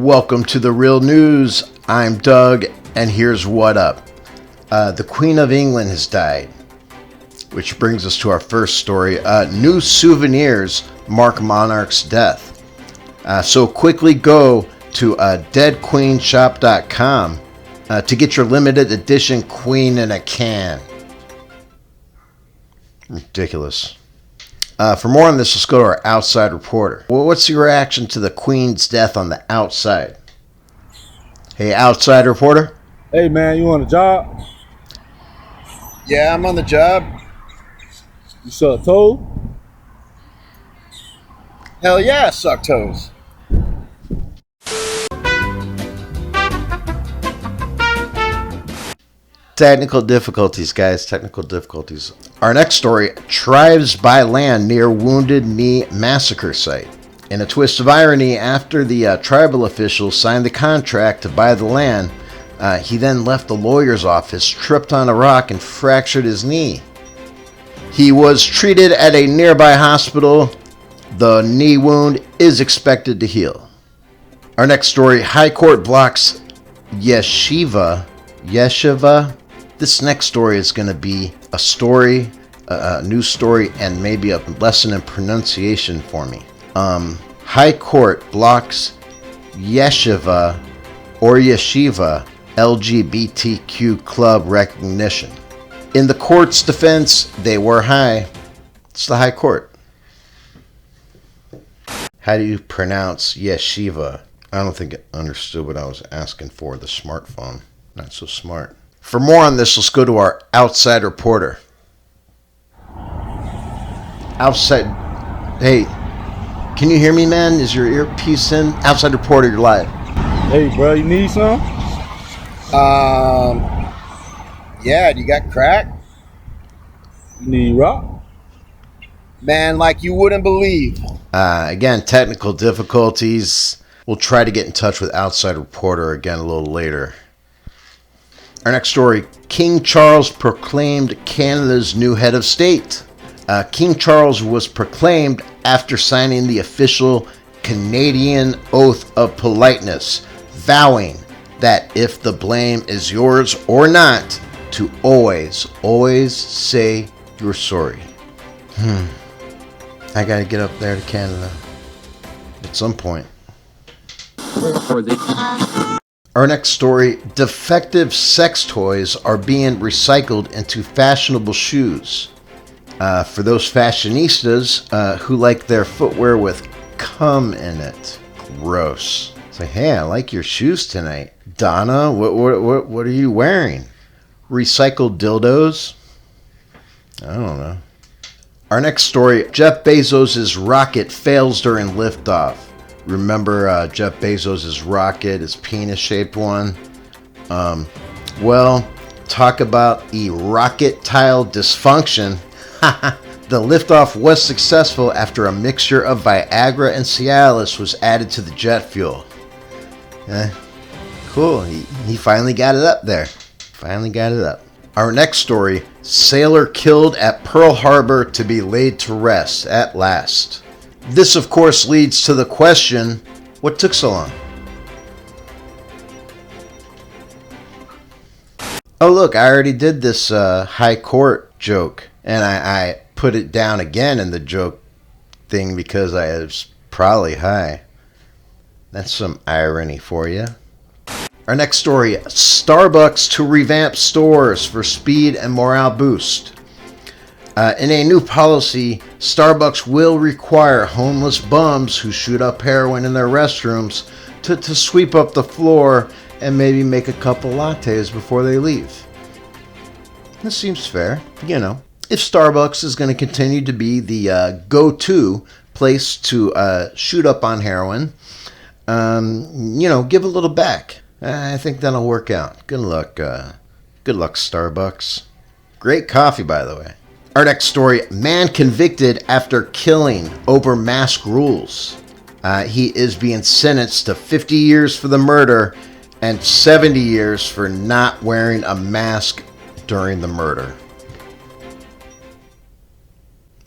Welcome to the Real News. I'm Doug, and here's what up. The Queen of England has died, which brings us to our first story. New souvenirs mark monarch's death. So quickly go to deadqueenshop.com to get your limited edition queen in a can. Ridiculous. For more on this, let's go to our outside reporter. Well, what's your reaction to the Queen's death on the outside? Hey, outside reporter. Hey, man, you on a job? Yeah, I'm on the job. You suck toes? Hell yeah, I suck toes. Technical difficulties, guys. Technical difficulties. Our next story, tribes buy land near Wounded Knee massacre site. In a twist of irony, after the tribal official signed the contract to buy the land, he then left the lawyer's office, tripped on a rock, and fractured his knee. He was treated at a nearby hospital. The knee wound is expected to heal. Our next story, High Court blocks yeshiva. This next story is going to be a story, a news story, and maybe a lesson in pronunciation for me. High Court blocks yeshiva LGBTQ club recognition. In the court's defense, they were high. It's the High Court. How do you pronounce yeshiva? I don't think it understood what I was asking for. The smartphone. Not so smart. For more on this, let's go to our outside reporter. Outside. Hey, can you hear me, man? Is your earpiece in? Outside reporter, you're live. Hey, bro, you need some? Yeah, do you got crack? You need rock? Man, like you wouldn't believe. Again, technical difficulties. We'll try to get in touch with outside reporter again a little later. Our next story, King Charles proclaimed Canada's new head of state. King Charles was proclaimed after signing the official Canadian Oath of Politeness, vowing that if the blame is yours or not, to always say you're sorry. I gotta get up there to Canada at some point. Our next story, defective sex toys are being recycled into fashionable shoes. For those fashionistas who like their footwear with cum in it. Gross. It's like, hey, I like your shoes tonight. Donna, what are you wearing? Recycled dildos? I don't know. Our next story, Jeff Bezos' rocket fails during liftoff. Remember Jeff Bezos' rocket, his penis-shaped one? Well, talk about erectile dysfunction. The liftoff was successful after a mixture of Viagra and Cialis was added to the jet fuel. Cool, he finally got it up there. Finally got it up. Our next story, sailor killed at Pearl Harbor to be laid to rest at last. This, of course, leads to the question, what took so long? Oh, look, I already did this High Court joke, and I put it down again in the joke thing because I was probably high. That's some irony for you. Our next story, Starbucks to revamp stores for speed and morale boost. In a new policy, Starbucks will require homeless bums who shoot up heroin in their restrooms to sweep up the floor and maybe make a couple lattes before they leave. This seems fair, you know. If Starbucks is going to continue to be the go-to place to shoot up on heroin, give a little back. I think that'll work out. Good luck, Starbucks. Great coffee, by the way. Our next story, man convicted after killing over mask rules. He is being sentenced to 50 years for the murder and 70 years for not wearing a mask during the murder.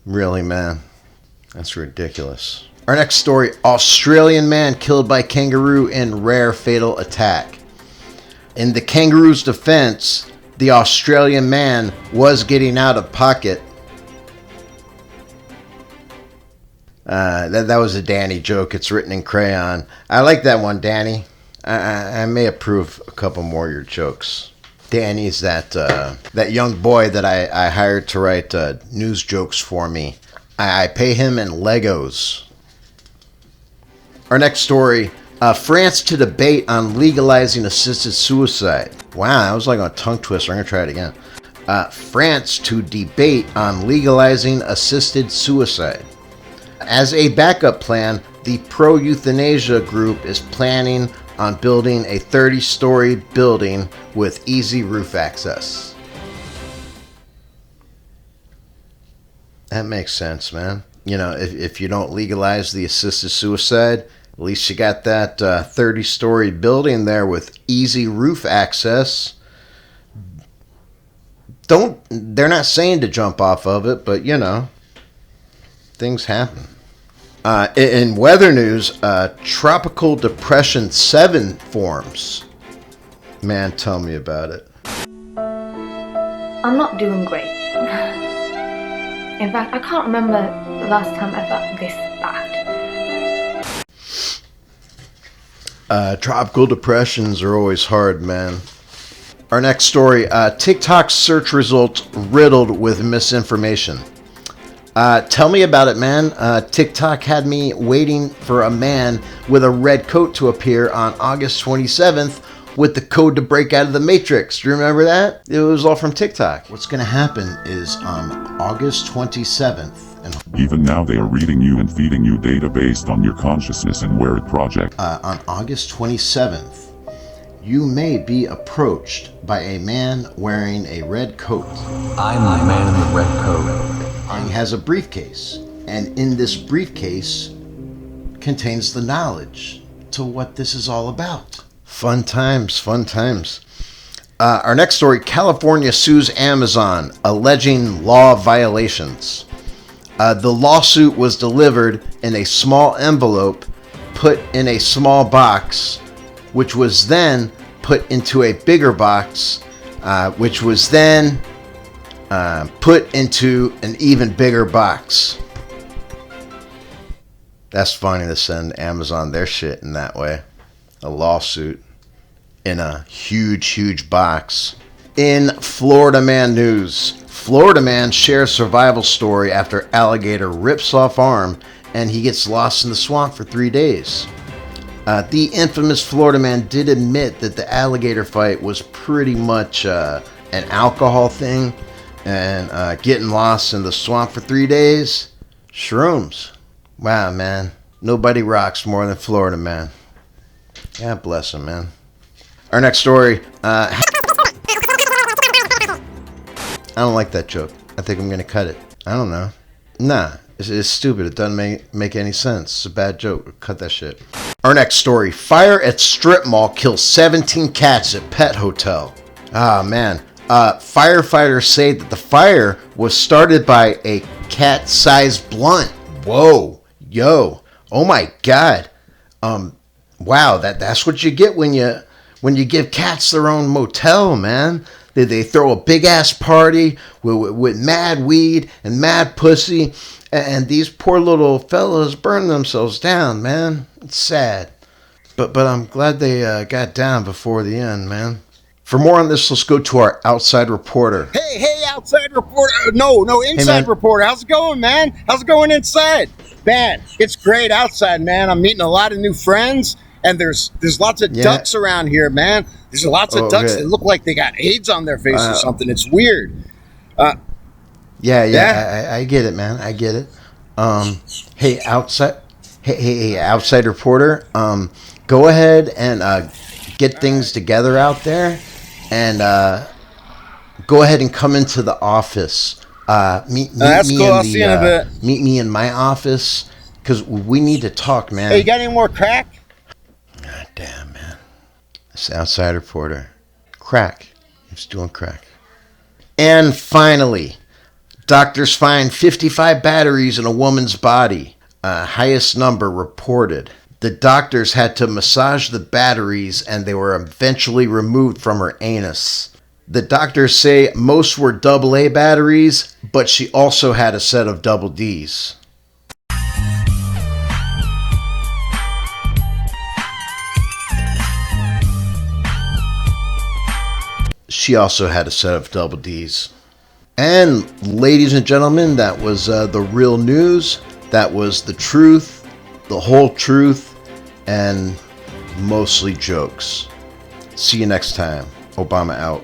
Really, man? That's ridiculous. Our next story, Australian man killed by kangaroo in rare fatal attack. In the kangaroo's defense, the Australian man was getting out of pocket. That was a Danny joke. It's written in crayon. I like that one, Danny. I may approve a couple more of your jokes. Danny's that young boy that I hired to write news jokes for me. I pay him in Legos. Our next story, France to debate on legalizing assisted suicide. Wow, that was like a tongue twister. I'm going to try it again. France to debate on legalizing assisted suicide. As a backup plan, the pro-euthanasia group is planning on building a 30-story building with easy roof access. That makes sense, man. You know, if you don't legalize the assisted suicide, at least you got that 30-story building there with easy roof access. They're not saying to jump off of it, but you know, things happen. In weather news, Tropical Depression 7 forms. Man, tell me about it. I'm not doing great. In fact, I can't remember the last time I felt this bad. Tropical depressions are always hard, man. Our next story, TikTok search results riddled with misinformation. Tell me about it, man. TikTok had me waiting for a man with a red coat to appear on August 27th with the code to break out of the Matrix. Do you remember that? It was all from TikTok. What's going to happen is on August 27th, and even now they are reading you and feeding you data based on your consciousness and where it projects. On August 27th, you may be approached by a man wearing a red coat. I'm the man in the red coat. And he has a briefcase. And in this briefcase contains the knowledge to what this is all about. Fun times, fun times. Our next story, California sues Amazon, alleging law violations. The lawsuit was delivered in a small envelope, put in a small box, which was then put into a bigger box, which was then put into an even bigger box. That's funny to send Amazon their shit in that way. A lawsuit in a huge, huge box. In Florida Man news, Florida man shares survival story after alligator rips off arm and he gets lost in the swamp for 3 days. The infamous Florida man did admit that the alligator fight was pretty much an alcohol thing, and getting lost in the swamp for 3 days, shrooms. Wow, man. Nobody rocks more than Florida man. God bless him, man. Our next story. I don't like that joke. I think I'm going to cut it. I don't know. Nah, it's stupid. It doesn't make any sense. It's a bad joke. Cut that shit. Our next story. Fire at strip mall kills 17 cats at pet hotel. Ah, man. Firefighters say that the fire was started by a cat-sized blunt. Whoa. Yo. Oh, my God. Wow, that's what you get when you give cats their own motel, man. They throw a big-ass party with mad weed and mad pussy, and these poor little fellas burn themselves down, man. It's sad. But I'm glad they got down before the end, man. For more on this, let's go to our outside reporter. Hey, outside reporter. No, inside reporter. How's it going, man? How's it going inside? Man, it's great outside, man. I'm meeting a lot of new friends, and there's lots of ducks around here, man. There's lots of ducks that look like they got AIDS on their face or something. It's weird. Yeah. I get it, man. I get it. Hey, outside reporter. Go ahead and get things together out there, and go ahead and come into the office. Meet me in my office, because we need to talk, man. Hey, you got any more crack? God damn, man. It's outside reporter. Crack. He's doing crack. And finally, doctors find 55 batteries in a woman's body. highest number reported. The doctors had to massage the batteries and they were eventually removed from her anus. The doctors say most were AA batteries, but she also had a set of double Ds. She also had a set of double Ds. And ladies and gentlemen, that was the real news. That was the truth, the whole truth, and mostly jokes. See you next time. Obama out.